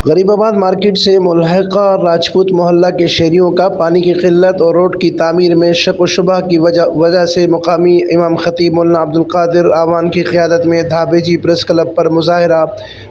غریب آباد مارکیٹ سے ملحقہ راجپوت محلہ کے شہریوں کا پانی کی قلت اور روڈ کی تعمیر میں شک و شبہ کی وجہ سے مقامی امام خطیب مولانا عبدالقادر اعوان کی قیادت میں دھابے جی پریس کلب پر مظاہرہ۔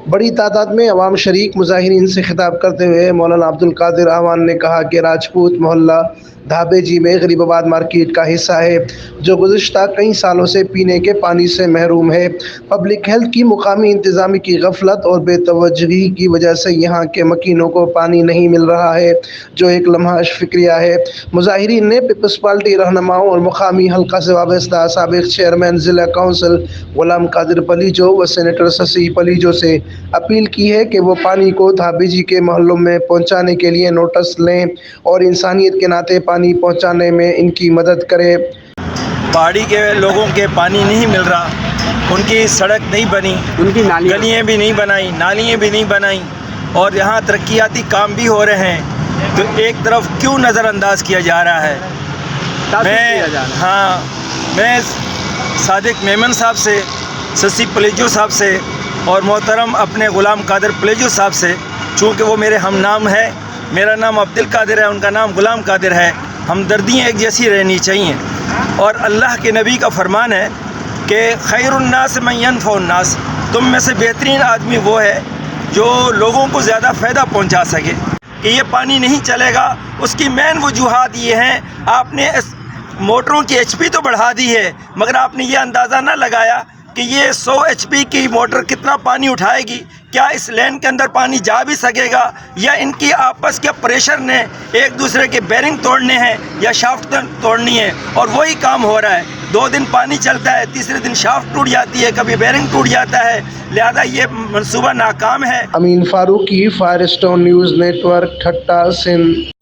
بڑی تعداد میں عوام شریک۔ مظاہرین سے خطاب کرتے ہوئے مولانا عبدالقادر اعوان نے کہا کہ راجپوت محلہ دھابے جی میں غریب آباد مارکیٹ کا حصہ ہے جو گزشتہ کئی سالوں سے پینے کے پانی سے محروم ہے۔ پبلک ہیلتھ کی مقامی انتظامیہ کی غفلت اور بے توجہی کی وجہ سے یہاں کے مکینوں کو پانی نہیں مل رہا ہے جو ایک لمحہ فکریہ ہے۔ مظاہرین نے پیپلز پارٹی رہنماؤں اور مقامی حلقہ سے وابستہ سابق چیئرمین ضلع کونسل غلام قادر پلیجو و سینیٹر ششی پلیجو سے اپیل کی ہے کہ وہ پانی کو دھابے جی کے محلوں میں پہنچانے کے لیے نوٹس لیں اور انسانیت کے ناطے پانی پہنچانے میں ان کی مدد کریں۔ پہاڑی کے لوگوں کے پانی نہیں مل رہا، ان کی سڑک نہیں بنی، ان کی گلیاں بھی نہیں بنائی، نالیاں بھی نہیں بنائی، اور یہاں ترقیاتی کام بھی ہو رہے ہیں تو ایک طرف کیوں نظر انداز کیا جا رہا ہے؟ میں صادق میمن صاحب سے، ششی پلیجو صاحب سے اور محترم اپنے غلام قادر پلیجو صاحب سے، چونکہ وہ میرے ہم نام ہے، میرا نام عبدالقادر ہے، ان کا نام غلام قادر ہے، ہمدردیاں ایک جیسی رہنی چاہیے۔ اور اللہ کے نبی کا فرمان ہے کہ خیر الناس من ینفع الناس، تم میں سے بہترین آدمی وہ ہے جو لوگوں کو زیادہ فائدہ پہنچا سکے۔ کہ یہ پانی نہیں چلے گا، اس کی مین وجوہات یہ ہیں، آپ نے موٹروں کی ایچ پی تو بڑھا دی ہے مگر آپ نے یہ اندازہ نہ لگایا کہ یہ 100 ایچ پی کی موٹر کتنا پانی اٹھائے گی، کیا اس لین کے اندر پانی جا بھی سکے گا، یا ان کی آپس کے پریشر نے ایک دوسرے کے بیرنگ توڑنے ہیں یا شافٹ توڑنی ہے، اور وہی کام ہو رہا ہے۔ 2 دن پانی چلتا ہے، تیسرے دن شافٹ ٹوٹ جاتی ہے، کبھی بیرنگ ٹوٹ جاتا ہے، لہذا یہ منصوبہ ناکام ہے۔ Amin Farooqui, Firestone News Network, Thatta, Sindh.